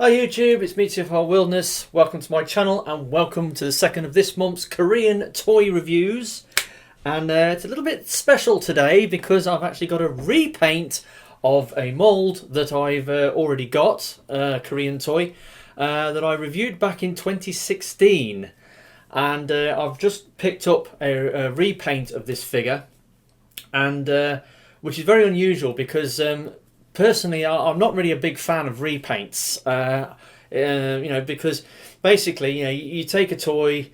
Hi YouTube, it's me TFR Wilderness. Welcome to my channel and welcome to the second of this month's Korean toy reviews. And it's a little bit special today because I've actually got a repaint of a mould that I've already got, a Korean toy, that I reviewed back in 2016. And I've just picked up a repaint of this figure, and which is very unusual because personally, I'm not really a big fan of repaints. Because basically, you take a toy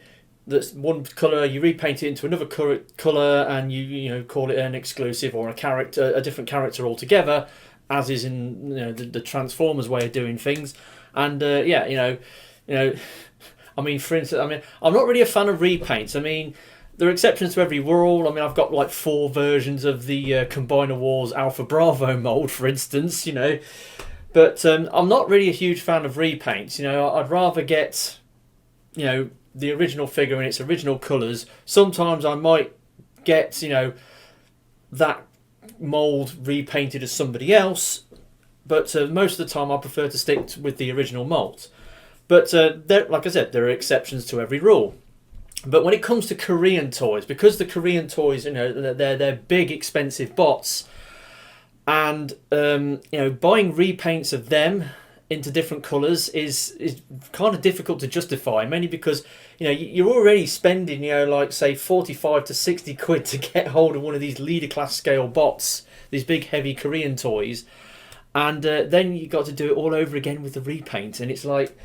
that's one colour, you repaint it into another colour, and you call it an exclusive or a different character altogether, as is in the Transformers way of doing things. And I mean, for instance, I'm not really a fan of repaints. I mean, there are exceptions to every rule. I mean, I've got like 4 versions of the Combiner Wars Alpha Bravo mould, for instance, But I'm not really a huge fan of repaints. I'd rather get, the original figure in its original colours. Sometimes I might get, that mould repainted as somebody else. But most of the time I prefer to stick with the original mould. But like I said, there are exceptions to every rule. But when it comes to Korean toys, because the Korean toys, they're big, expensive bots, and buying repaints of them into different colours is kind of difficult to justify, mainly because you're already spending like say 45 to 60 quid to get hold of one of these leader class scale bots, these big heavy Korean toys, and then you got to do it all over again with the repaint, and it's like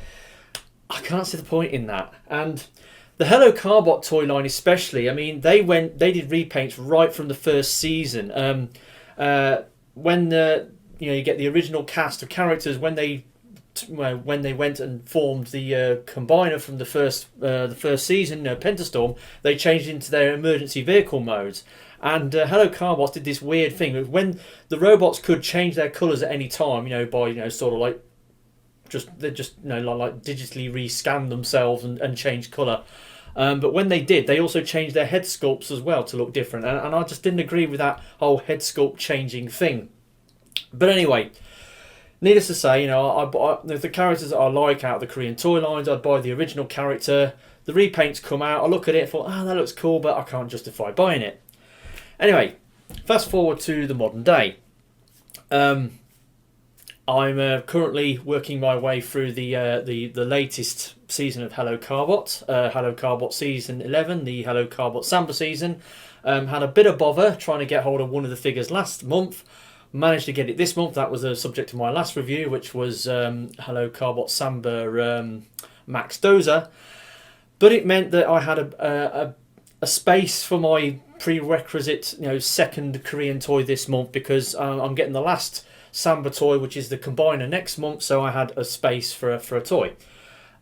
I can't see the point in that. And the Hello Carbot toy line especially, I mean, they did repaints right from the first season. When you get the original cast of characters, when they went and formed the Combiner from the first season, Pentastorm, they changed into their emergency vehicle modes. And Hello Carbot did this weird thing when the robots could change their colours at any time, by sort of like they like digitally rescan themselves and change colour. But when they did, they also changed their head sculpts as well to look different, and I just didn't agree with that whole head sculpt changing thing. But anyway, needless to say, the characters that I like out of the Korean toy lines, I'd buy the original character. The repaints come out, I look at it and thought, that looks cool, but I can't justify buying it. Anyway, fast forward to the modern day. I'm currently working my way through the latest season of Hello Carbot, Hello Carbot season 11, the Hello Carbot Samba season. Had a bit of bother trying to get hold of one of the figures last month. Managed to get it this month. That was the subject of my last review, which was Hello Carbot Samba Max Dozer. But it meant that I had a space for my prerequisite, second Korean toy this month, because I'm getting the last Samba toy, which is the Combiner, next month, so I had a space for a toy.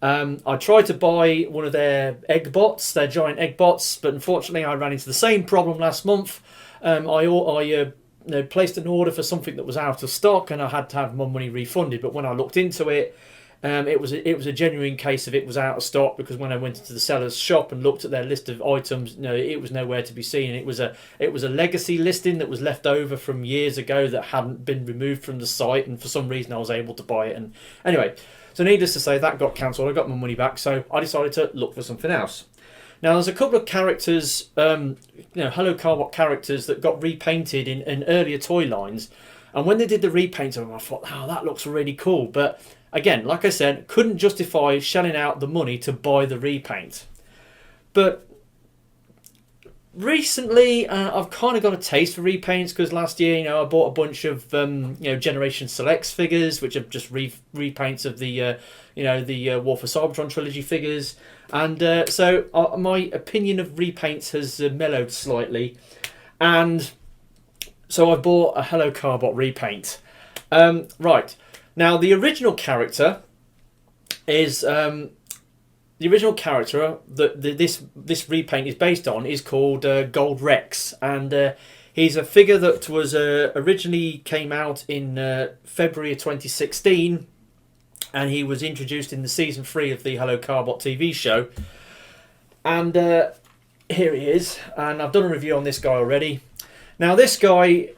I tried to buy one of their egg bots, their giant egg bots, but unfortunately I ran into the same problem last month. I placed an order for something that was out of stock, and I had to have my money refunded. But when I looked into it, it was a genuine case of it was out of stock, because when I went into the seller's shop and looked at their list of items, it was nowhere to be seen. It was a legacy listing that was left over from years ago that hadn't been removed from the site, and for some reason I was able to buy it. And anyway, so needless to say, that got cancelled. I got my money back, so I decided to look for something else. Now, there's a couple of characters, Hello Carbot characters that got repainted in earlier toy lines, and when they did the repaint of them, I thought, that looks really cool. But again, like I said, couldn't justify shelling out the money to buy the repaint. But recently, I've kind of got a taste for repaints, because last year, I bought a bunch of Generation Selects figures, which are just repaints of the War for Cybertron trilogy figures, and so my opinion of repaints has mellowed slightly, and so I bought a Hello Carbot repaint. Right. Now, the original character is that this repaint is based on is called Gold Rex, and he's a figure that was originally came out in February of 2016, and he was introduced in the season 3 of the Hello Carbot TV show. And here he is, and I've done a review on this guy already. Now, this guy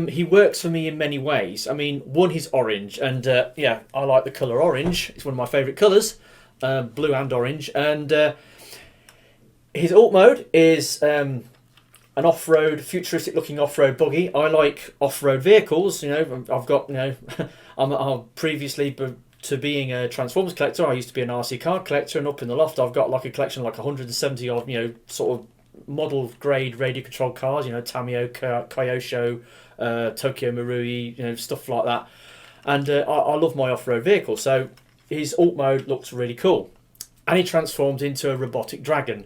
He works for me in many ways. I mean, one, he's orange, and yeah, I like the colour orange. It's one of my favourite colours, blue and orange. And his alt mode is an off-road, futuristic-looking off-road buggy. I like off-road vehicles. You know, I've got, you know, I'm previously to being a Transformers collector, I used to be an RC car collector, and up in the loft, I've got like a collection of like 170 of, you know, sort of model grade radio controlled cars. You know, Tamio, Kyosho, Tokyo Marui, you know, stuff like that. And I love my off-road vehicle. So his alt mode looks really cool, and he transforms into a robotic dragon.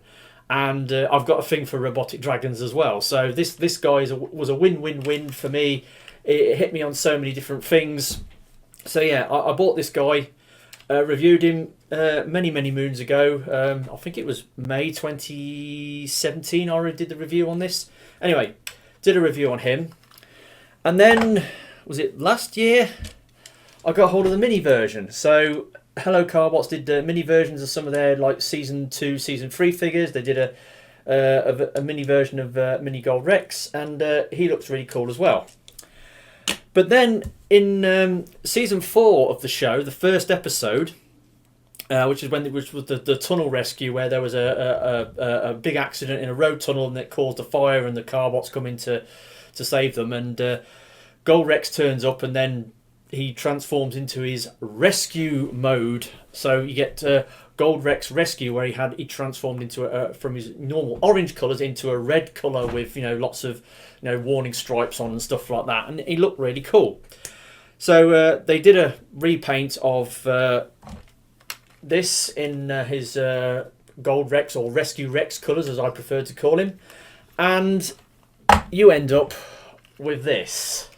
And I've got a thing for robotic dragons as well. So this guy was a win-win-win for me. It hit me on so many different things. So yeah, I bought this guy, reviewed him many moons ago. I think it was May 2017 I already did the review on this. Anyway, did a review on him. And then, was it last year, I got hold of the mini version. So Hello Carbots did mini versions of some of their like season 2, season 3 figures. They did a mini version of Mini Gold Rex, and he looks really cool as well. But then in season 4 of the show, the first episode, which was the tunnel rescue, where there was a big accident in a road tunnel and it caused a fire, and the Carbots come in to save them, and Gold Rex turns up, and then he transforms into his rescue mode. So you get Gold Rex Rescue, where he transformed into from his normal orange colours into a red colour with, you know, lots of, you know, warning stripes on and stuff like that, and he looked really cool. So they did a repaint of this in his Gold Rex, or Rescue Rex colours, as I prefer to call him, and you end up with this.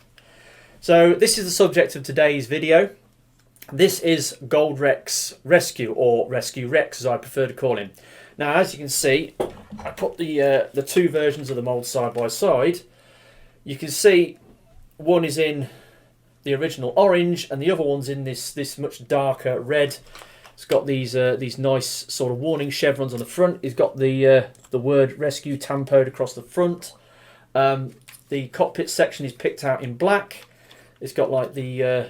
So this is the subject of today's video. This is Gold Rex Rescue, or Rescue Rex as I prefer to call him. Now, as you can see, I put the two versions of the mould side by side. You can see one is in the original orange, and the other one's in this much darker red. It's got these nice sort of warning chevrons on the front. It's got the word rescue tampoed across the front. The cockpit section is picked out in black. It's got like the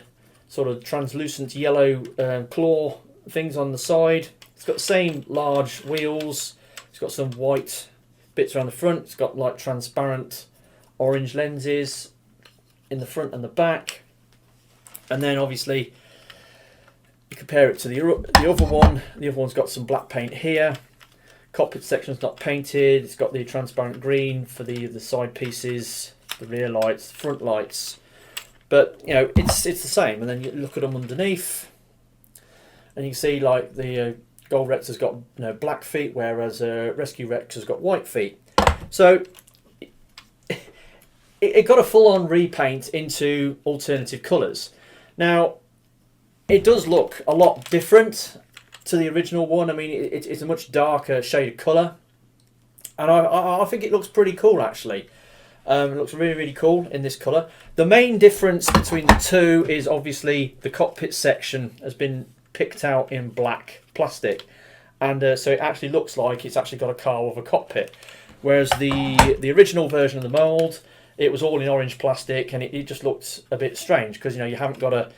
sort of translucent yellow claw things on the side. It's got the same large wheels. It's got some white bits around the front. It's got like transparent orange lenses in the front and the back. And then obviously you compare it to the other one. The other one's got some black paint here. Cockpit section's not painted. It's got the transparent green for the side pieces, the rear lights, front lights. But, you know, it's the same. And then you look at them underneath, and you can see like the Gold Rex has got, you know, black feet, whereas Rescue Rex has got white feet. So it got a full-on repaint into alternative colours. Now, it does look a lot different to the original one. I mean, it's a much darker shade of colour, and I think it looks pretty cool, actually. It looks really cool in this colour. The main difference between the two is obviously the cockpit section has been picked out in black plastic, and so it actually looks like it's actually got a car with a cockpit. Whereas the original version of the mould, it was all in orange plastic, and it just looked a bit strange because, you know, you haven't got a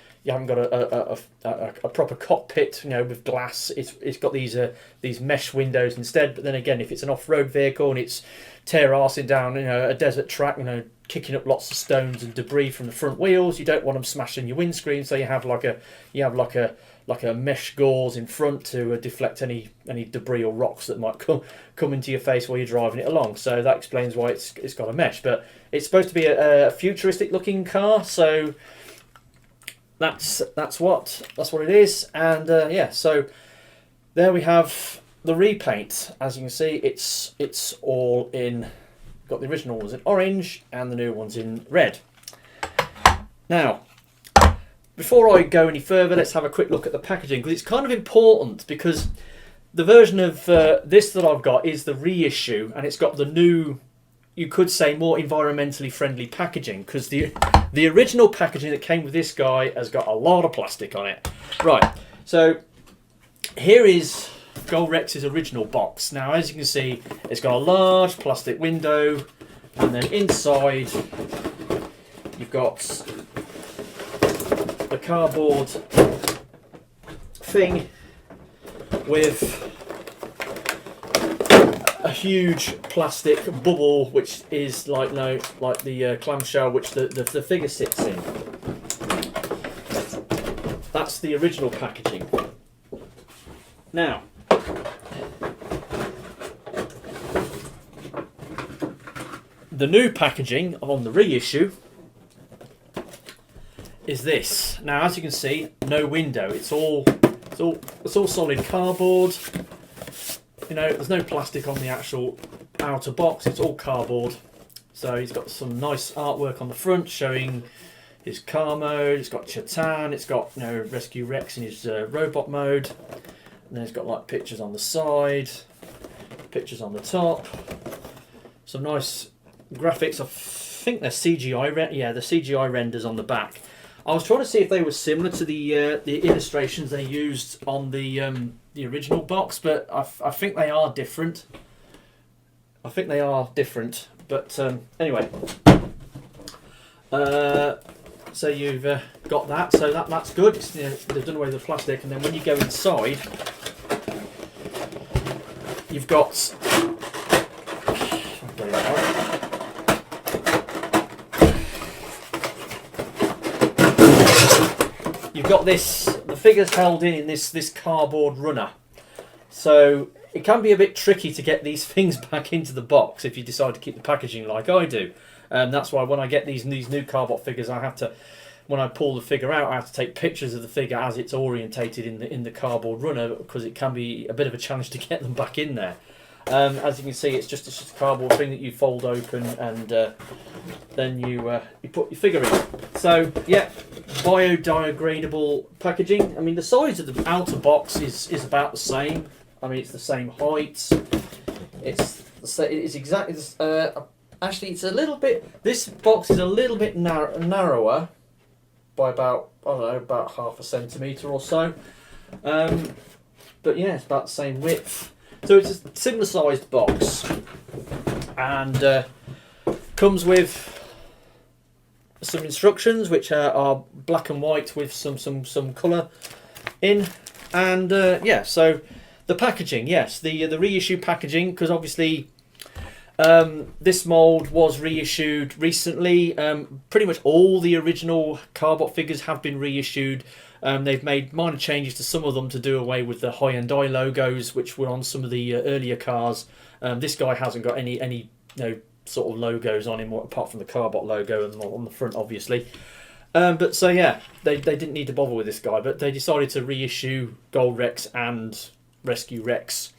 proper cockpit, you know, with glass. It's got these mesh windows instead. But then again, if it's an off-road vehicle and it's tear-arsing down, you know, a desert track, you know, kicking up lots of stones and debris from the front wheels, you don't want them smashing your windscreen. So you have like a mesh gauze in front to deflect any debris or rocks that might come into your face while you're driving it along. So that explains why it's got a mesh. But it's supposed to be a futuristic looking car, so that's what it is. And yeah, so there we have the repaint. As you can see, it's all in. Got the original ones in orange and the new ones in red. Now, before I go any further, let's have a quick look at the packaging, because it's kind of important, because the version of this that I've got is the reissue, and it's got the new, you could say, more environmentally friendly packaging, because the original packaging that came with this guy has got a lot of plastic on it. Right, so here is Gold Rex's original box. Now, as you can see, it's got a large plastic window, and then inside you've got the cardboard thing with a huge plastic bubble, which is like the clamshell which the figure sits in. That's the original packaging. Now, the new packaging on the reissue is this. Now, as you can see, no window. It's all solid cardboard. You know, there's no plastic on the actual outer box. It's all cardboard. So he's got some nice artwork on the front showing his car mode. It's got Chatan. It's got, you know, Rescue Rex in his robot mode. And then it's got like pictures on the side, pictures on the top. Some nice graphics. I think they're CGI. The CGI renders on the back. I was trying to see if they were similar to the illustrations they used on the original box, but I think they are different. But anyway, so you've got that. So that's good. It's, you know, they've done away with the plastic, and then when you go inside, you've got. You've got this, the figure's held in this cardboard runner. So it can be a bit tricky to get these things back into the box if you decide to keep the packaging like I do. That's why when I get these new Carbot figures, I have to, when I pull the figure out, I have to take pictures of the figure as it's orientated in the cardboard runner, because it can be a bit of a challenge to get them back in there. As you can see, it's just a cardboard thing that you fold open, and then you put your figure in. So yeah, biodegradable packaging. I mean, the size of the outer box is about the same. I mean, it's the same height. It's exactly. Actually, it's a little bit. This box is a little bit narrower by about, I don't know, about half a centimetre or so. But yeah, it's about the same width. So it's a similar sized box, and comes with some instructions which are black and white with some colour in, and yeah. So the packaging, yes, the reissue packaging, because obviously this mould was reissued recently. Pretty much all the original Carbot figures have been reissued. They've made minor changes to some of them to do away with the Hyundai logos, which were on some of the earlier cars. This guy hasn't got any you know, sort of logos on him, apart from the Carbot logo and on the front, obviously. But so yeah, they didn't need to bother with this guy, but they decided to reissue Gold Rex and Rescue Rex,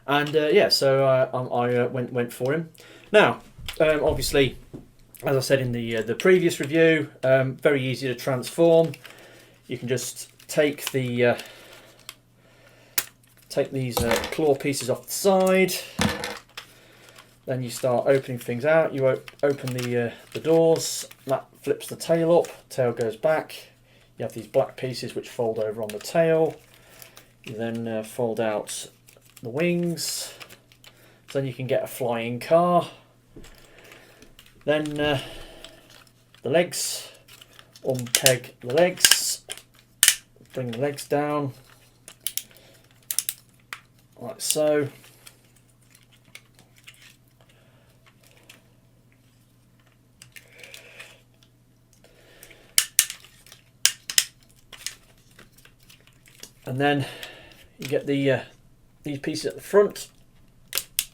and yeah, so I went for him. Now, obviously, as I said in the previous review, very easy to transform. You can just take these claw pieces off the side. Then you start opening things out. You open the doors. That flips the tail up. Tail goes back. You have these black pieces which fold over on the tail. You then fold out the wings. So then you can get a flying car. Then the legs. Unpeg the legs. Bring the legs down, like so. And then you get these pieces at the front.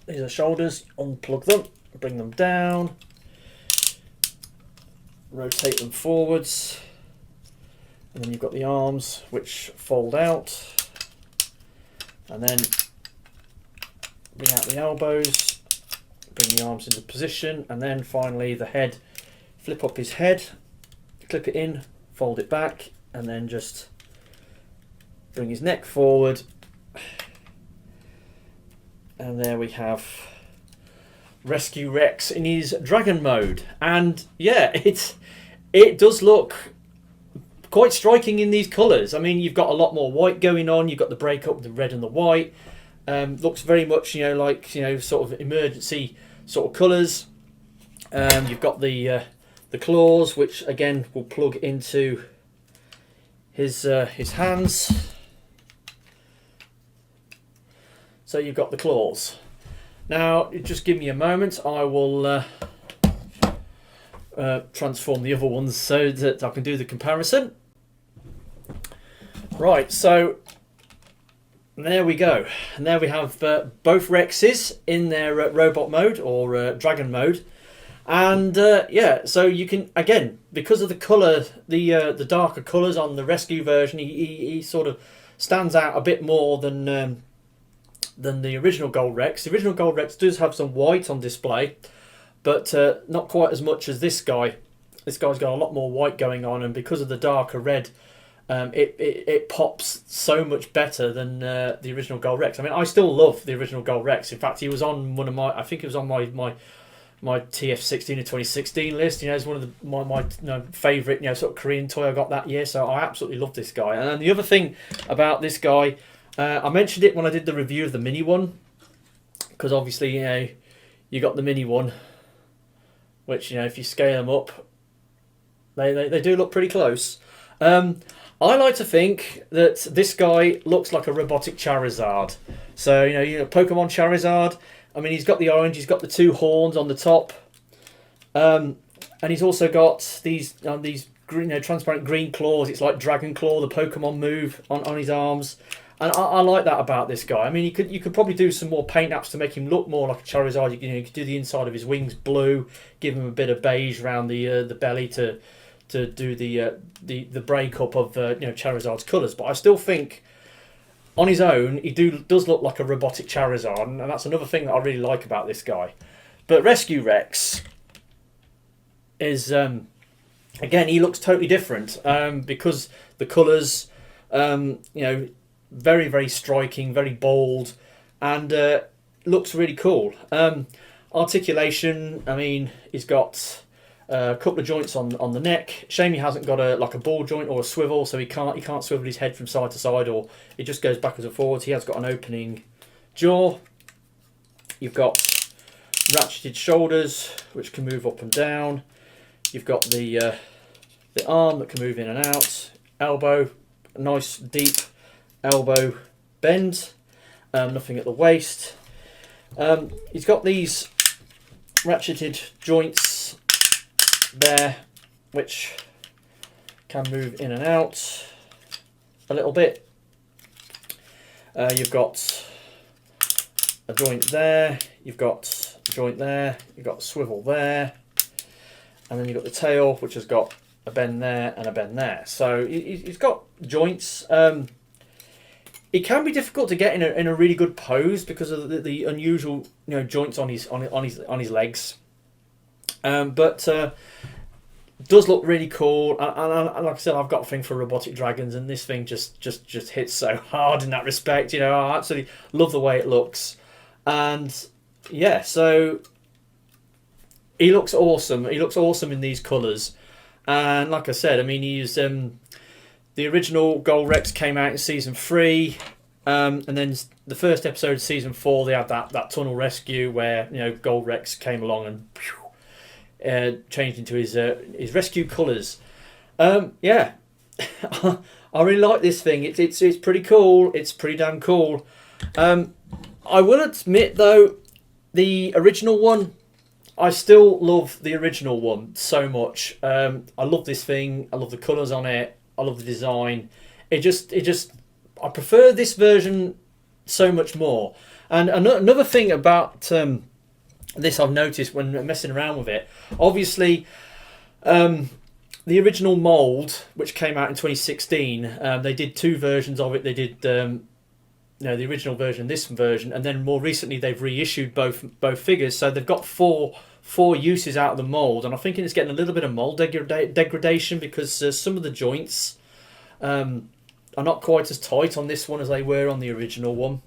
These are shoulders. Unplug them, bring them down, rotate them forwards. And then you've got the arms which fold out, and then bring out the elbows, bring the arms into position, and then finally the head. Flip up his head, clip it in, fold it back, and then just bring his neck forward, and there we have Rescue Rex in his dragon mode. And yeah, it does look quite striking in these colours. I mean, you've got a lot more white going on. You've got the breakup with the red and the white. Looks very much, you know, like, you know, sort of emergency sort of colours. You've got the the claws, which again will plug into his hands. So you've got the claws. Now, just give me a moment. I will transform the other ones so that I can do the comparison. Right, so there we go. And there we have both Rexes in their robot mode or dragon mode. And yeah, so you can, again, because of the colour, the darker colours on the rescue version, he sort of stands out a bit more than the original Gold Rex. The original Gold Rex does have some white on display, but not quite as much as this guy. This guy's got a lot more white going on, and because of the darker red, it pops so much better than the original Gold Rex. I mean, I still love the original Gold Rex. In fact, he was on one of my, I think it was on my TF16 of 2016 list. You know, it's one of my favourite, sort of Korean toy I got that year. So I absolutely love this guy. And the other thing about this guy, I mentioned it when I did the review of the mini one, because obviously you got the mini one, which if you scale them up, they do look pretty close. I like to think that this guy looks like a robotic Charizard. So Pokemon Charizard. I mean, he's got the orange, he's got the two horns on the top, and he's also got these green, transparent green claws. It's like Dragon Claw, the Pokemon move on his arms, and I like that about this guy. I mean, you could probably do some more paint apps to make him look more like a Charizard. You could do the inside of his wings blue, give him a bit of beige around the belly to do the breakup of Charizard's colours. But I still think, on his own, he does look like a robotic Charizard, and that's another thing that I really like about this guy. But Rescue Rex is, again, he looks totally different because the colours, very, very striking, very bold, and looks really cool. Articulation, I mean, he's got a couple of joints on the neck. Shame he hasn't got a ball joint or a swivel, so he can't swivel his head from side to side, or it just goes backwards and forwards. He has got an opening jaw. You've got ratcheted shoulders, which can move up and down. You've got the arm that can move in and out. Elbow, a nice deep elbow bend. Nothing at the waist. He's got these ratcheted joints there, which can move in and out a little bit. You've got a joint there, you've got a joint there, you've got a swivel there, and then you've got the tail, which has got a bend there and a bend there. So he's got joints. It can be difficult to get in a really good pose because of the unusual joints on his legs. But does look really cool, and like I said, I've got a thing for robotic dragons, and this thing just hits so hard in that respect. I absolutely love the way it looks, and yeah, so he looks awesome. He looks awesome in these colours, and like I said, I mean, he's the original Gold Rex came out in season 3. And then the first episode of season 4, they had that tunnel rescue where Gold Rex came along and changed into his rescue colours. Yeah, I really like this thing. It's pretty cool. It's pretty damn cool. I will admit though, the original one, I still love the original one so much. I love this thing. I love the colours on it. I love the design. I prefer this version so much more. And another thing about this I've noticed when messing around with it, obviously the original mould, which came out in 2016, they did 2 versions of it. They did the original version, this version, and then more recently they've reissued both figures. So they've got four uses out of the mould, and I'm thinking it's getting a little bit of mould degradation because some of the joints are not quite as tight on this one as they were on the original one.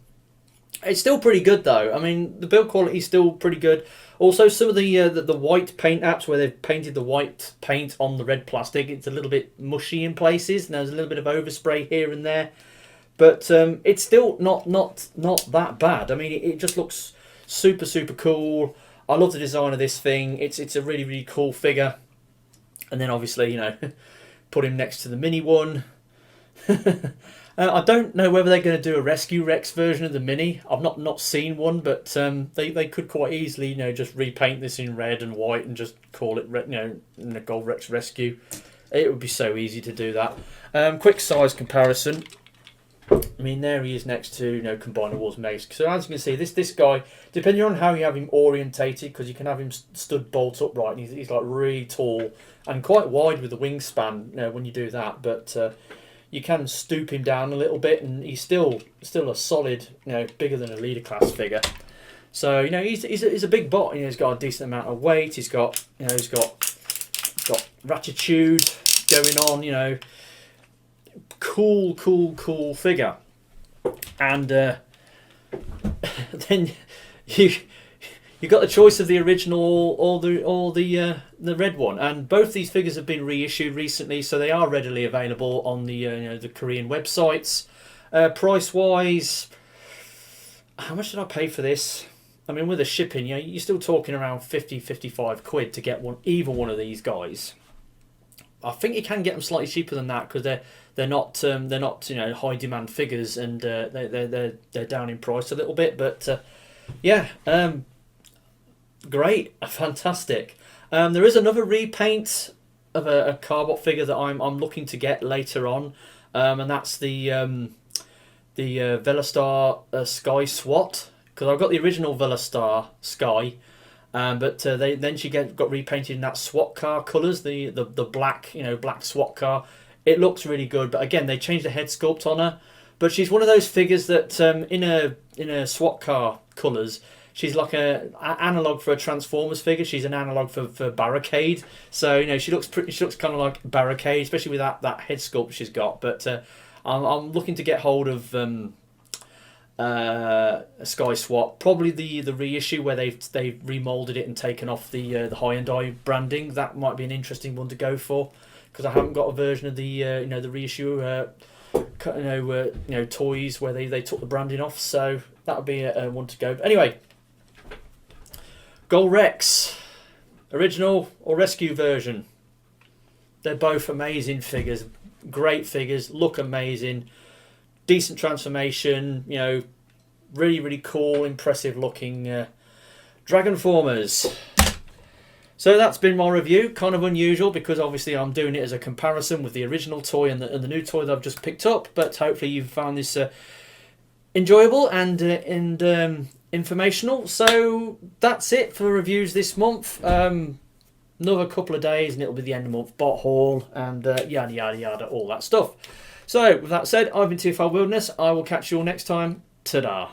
It's still pretty good though. I mean, the build quality is still pretty good. Also, some of the white paint apps where they've painted the white paint on the red plastic, it's a little bit mushy in places, and there's a little bit of overspray here and there. But it's still not that bad. I mean, it just looks super, super cool. I love the design of this thing. It's a really, really cool figure. And then obviously, you know, put him next to the mini one. I don't know whether they're going to do a Rescue Rex version of the Mini. I've not seen one, but they could quite easily, you know, just repaint this in red and white and just call it, you know, Gold Rex Rescue. It would be so easy to do that. Quick size comparison. I mean, there he is next to, you know, Combiner Wars Megs. So as you can see, this guy, depending on how you have him orientated, because you can have him stood bolt upright, and he's like really tall and quite wide with the wingspan, you know, when you do that. But you can stoop him down a little bit, and he's still a solid, you know, bigger than a leader class figure. So, you know, he's a big bot. You know, he's got a decent amount of weight. He's got, you know, he's got ratitude going on. You know, cool figure. And then you got the choice of the original or the red one, and both these figures have been reissued recently, so they are readily available on the you know, the Korean websites. Price wise, how much did I pay for this? I mean, with the shipping, you know, you're still talking around 50-55 quid to get either one of these guys. I think you can get them slightly cheaper than that because they're not you know, high demand figures, and they're down in price a little bit. But yeah, great, fantastic. There is another repaint of a Carbot figure that I'm looking to get later on, and that's the Velastar Sky SWAT, because I've got the original Velastar Sky. But then she got repainted in that SWAT car colours, the black, you know, black SWAT car. It looks really good, but again, they changed the head sculpt on her. But she's one of those figures that in a SWAT car colours, she's like an analog for a Transformers figure. She's an analog for Barricade. So, you know, she looks kind of like Barricade, especially with that head sculpt she's got. But I'm looking to get hold of Sky SWAT, probably the reissue where they've remoulded it and taken off the high and die branding. That might be an interesting one to go for, because I haven't got a version of the you know, the reissue you know, toys where they took the branding off. So that would be a one to go. But anyway, Gold Rex, original or rescue version, they're both amazing figures, great figures, look amazing. Decent transformation, you know, really cool, impressive looking Dragon Formers. So that's been my review. Kind of unusual because obviously I'm doing it as a comparison with the original toy and the new toy that I've just picked up. But hopefully you've found this enjoyable and informational. So that's it for reviews this month. Another couple of days and it'll be the end of the month bot haul and yada yada yada, all that stuff. So, with that said, I've been TFL Wilderness. I will catch you all next time. Ta-da.